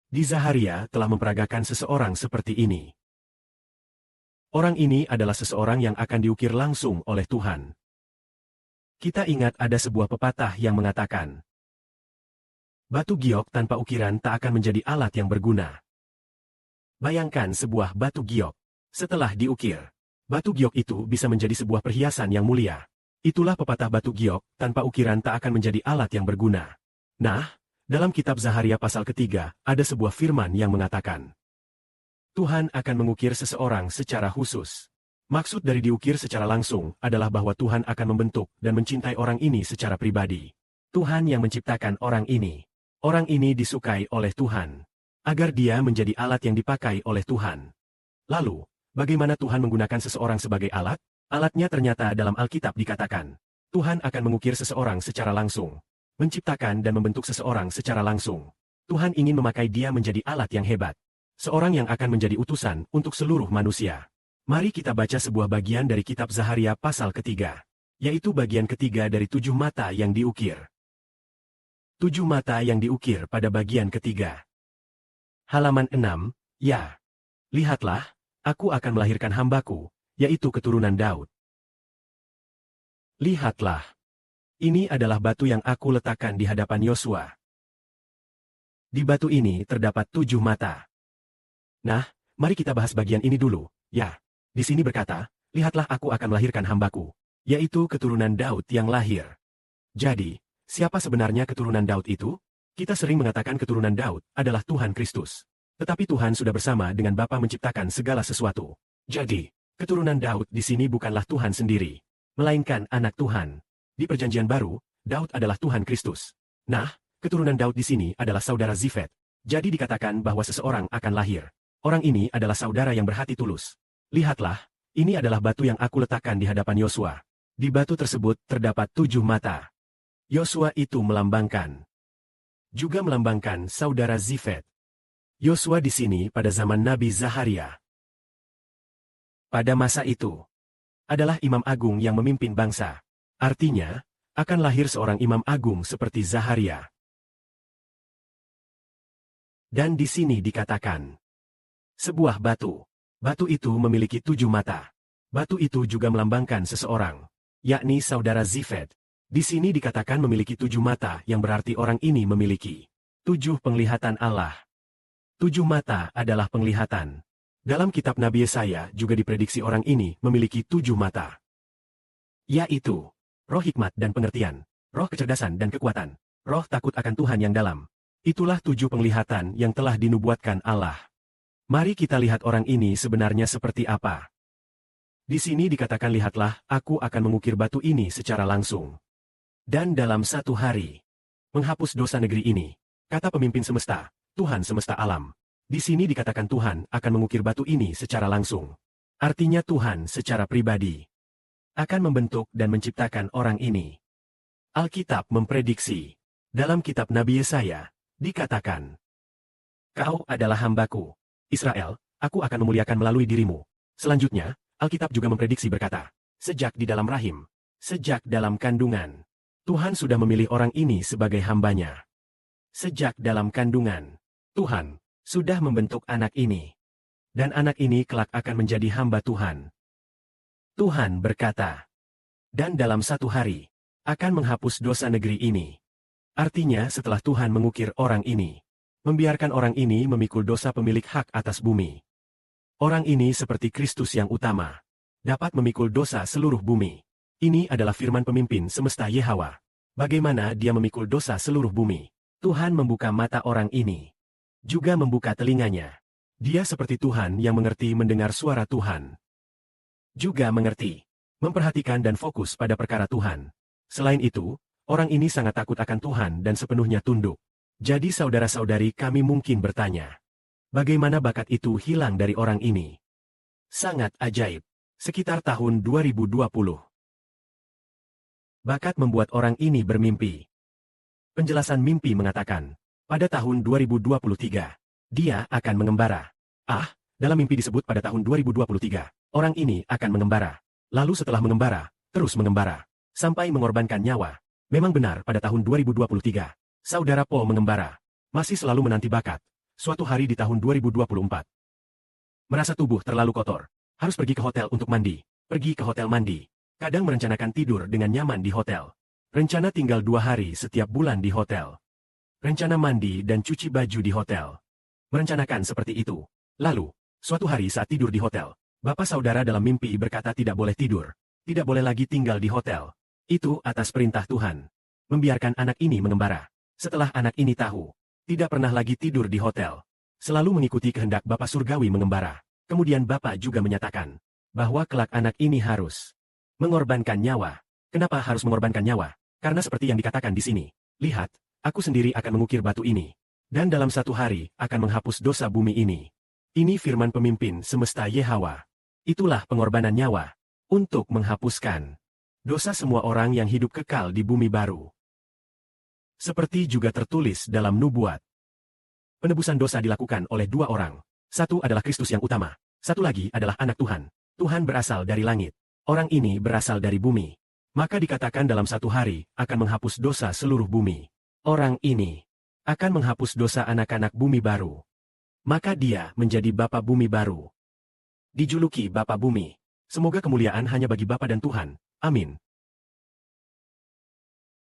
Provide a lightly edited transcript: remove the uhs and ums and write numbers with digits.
Di Zaharia telah memperagakan seseorang seperti ini. Orang ini adalah seseorang yang akan diukir langsung oleh Tuhan. Kita ingat ada sebuah pepatah yang mengatakan, batu giok tanpa ukiran tak akan menjadi alat yang berguna. Bayangkan sebuah batu giok. Setelah diukir, batu giok itu bisa menjadi sebuah perhiasan yang mulia. Itulah pepatah batu giok, tanpa ukiran tak akan menjadi alat yang berguna. Nah, dalam kitab Zaharia pasal ketiga, ada sebuah firman yang mengatakan, Tuhan akan mengukir seseorang secara khusus. Maksud dari diukir secara langsung adalah bahwa Tuhan akan membentuk dan mencintai orang ini secara pribadi. Tuhan yang menciptakan orang ini. Orang ini disukai oleh Tuhan, agar dia menjadi alat yang dipakai oleh Tuhan. Lalu, bagaimana Tuhan menggunakan seseorang sebagai alat? Alatnya ternyata dalam Alkitab dikatakan, Tuhan akan mengukir seseorang secara langsung, menciptakan dan membentuk seseorang secara langsung. Tuhan ingin memakai dia menjadi alat yang hebat, seorang yang akan menjadi utusan untuk seluruh manusia. Mari kita baca sebuah bagian dari kitab Zaharia pasal ketiga, yaitu bagian ketiga dari 7 mata yang diukir. 7 mata yang diukir pada bagian ketiga. Halaman 6, ya. Lihatlah, aku akan melahirkan hambaku, yaitu keturunan Daud. Lihatlah. Ini adalah batu yang aku letakkan di hadapan Yosua. Di batu ini terdapat 7 mata. Nah, mari kita bahas bagian ini dulu, ya. Di sini berkata, lihatlah aku akan melahirkan hambaku, yaitu keturunan Daud yang lahir. Jadi, siapa sebenarnya keturunan Daud itu? Kita sering mengatakan keturunan Daud adalah Tuhan Kristus. Tetapi Tuhan sudah bersama dengan Bapa menciptakan segala sesuatu. Jadi, keturunan Daud di sini bukanlah Tuhan sendiri, melainkan anak Tuhan. Di Perjanjian Baru, Daud adalah Tuhan Kristus. Nah, keturunan Daud di sini adalah saudara Zifet. Jadi dikatakan bahwa seseorang akan lahir. Orang ini adalah saudara yang berhati tulus. Lihatlah, ini adalah batu yang aku letakkan di hadapan Yosua. Di batu tersebut terdapat 7 mata. Yosua itu juga melambangkan saudara Zifet. Yosua di sini pada zaman Nabi Zaharia. Pada masa itu, adalah imam agung yang memimpin bangsa. Artinya, akan lahir seorang imam agung seperti Zaharia. Dan di sini dikatakan, sebuah batu. Batu itu memiliki 7 mata. Batu itu juga melambangkan seseorang, yakni saudara Zifet. Di sini dikatakan memiliki 7 mata yang berarti orang ini memiliki 7 penglihatan Allah. 7 mata adalah penglihatan. Dalam kitab Nabi Yesaya juga diprediksi orang ini memiliki 7 mata. Yaitu, roh hikmat dan pengertian, roh kecerdasan dan kekuatan, roh takut akan Tuhan yang dalam. Itulah 7 penglihatan yang telah dinubuatkan Allah. Mari kita lihat orang ini sebenarnya seperti apa. Di sini dikatakan lihatlah, aku akan mengukir batu ini secara langsung. Dan dalam 1 hari, menghapus dosa negeri ini, kata pemimpin semesta, Tuhan semesta alam. Di sini dikatakan Tuhan akan mengukir batu ini secara langsung. Artinya Tuhan secara pribadi akan membentuk dan menciptakan orang ini. Alkitab memprediksi. Dalam kitab Nabi Yesaya, dikatakan, Kau adalah hambaku, Israel, aku akan memuliakan melalui dirimu. Selanjutnya, Alkitab juga memprediksi berkata, sejak di dalam rahim, sejak dalam kandungan, Tuhan sudah memilih orang ini sebagai hambanya. Sejak dalam kandungan, Tuhan sudah membentuk anak ini. Dan anak ini kelak akan menjadi hamba Tuhan. Tuhan berkata, dan dalam 1 hari, akan menghapus dosa negeri ini. Artinya setelah Tuhan mengukir orang ini, membiarkan orang ini memikul dosa pemilik hak atas bumi. Orang ini seperti Kristus yang utama, dapat memikul dosa seluruh bumi. Ini adalah firman pemimpin semesta Yehawa. Bagaimana dia memikul dosa seluruh bumi? Tuhan membuka mata orang ini, juga membuka telinganya. Dia seperti Tuhan yang mengerti mendengar suara Tuhan. Juga mengerti, memperhatikan dan fokus pada perkara Tuhan. Selain itu, orang ini sangat takut akan Tuhan dan sepenuhnya tunduk. Jadi saudara-saudari kami mungkin bertanya, bagaimana bakat itu hilang dari orang ini? Sangat ajaib. Sekitar tahun 2020. Bakat membuat orang ini bermimpi. Penjelasan mimpi mengatakan, pada tahun 2023, dia akan mengembara. Dalam mimpi disebut pada tahun 2023, orang ini akan mengembara. Lalu setelah mengembara, terus mengembara, sampai mengorbankan nyawa. Memang benar pada tahun 2023, saudara Paul mengembara. Masih selalu menanti bakat, Suatu hari di tahun 2024. Merasa tubuh terlalu kotor. Harus pergi ke hotel untuk mandi. Pergi ke hotel mandi. Kadang merencanakan tidur dengan nyaman di hotel. Rencana tinggal 2 hari setiap bulan di hotel. Rencana mandi dan cuci baju di hotel. Merencanakan seperti itu. Lalu, suatu hari saat tidur di hotel, bapak saudara dalam mimpi berkata tidak boleh tidur. Tidak boleh lagi tinggal di hotel. Itu atas perintah Tuhan. Membiarkan anak ini mengembara. Setelah anak ini tahu, tidak pernah lagi tidur di hotel. Selalu mengikuti kehendak Bapak Surgawi mengembara. Kemudian Bapak juga menyatakan bahwa kelak anak ini harus mengorbankan nyawa. Kenapa harus mengorbankan nyawa? Karena seperti yang dikatakan di sini. Lihat, aku sendiri akan mengukir batu ini. Dan dalam 1 hari akan menghapus dosa bumi ini. Ini firman pemimpin semesta Yehawa. Itulah pengorbanan nyawa untuk menghapuskan dosa semua orang yang hidup kekal di bumi baru. Seperti juga tertulis dalam nubuat. Penebusan dosa dilakukan oleh 2 orang. Satu adalah Kristus yang utama. Satu lagi adalah anak Tuhan. Tuhan berasal dari langit. Orang ini berasal dari bumi. Maka dikatakan dalam 1 hari akan menghapus dosa seluruh bumi. Orang ini akan menghapus dosa anak-anak bumi baru. Maka dia menjadi Bapa bumi baru. Dijuluki Bapa bumi. Semoga kemuliaan hanya bagi Bapa dan Tuhan. Amin.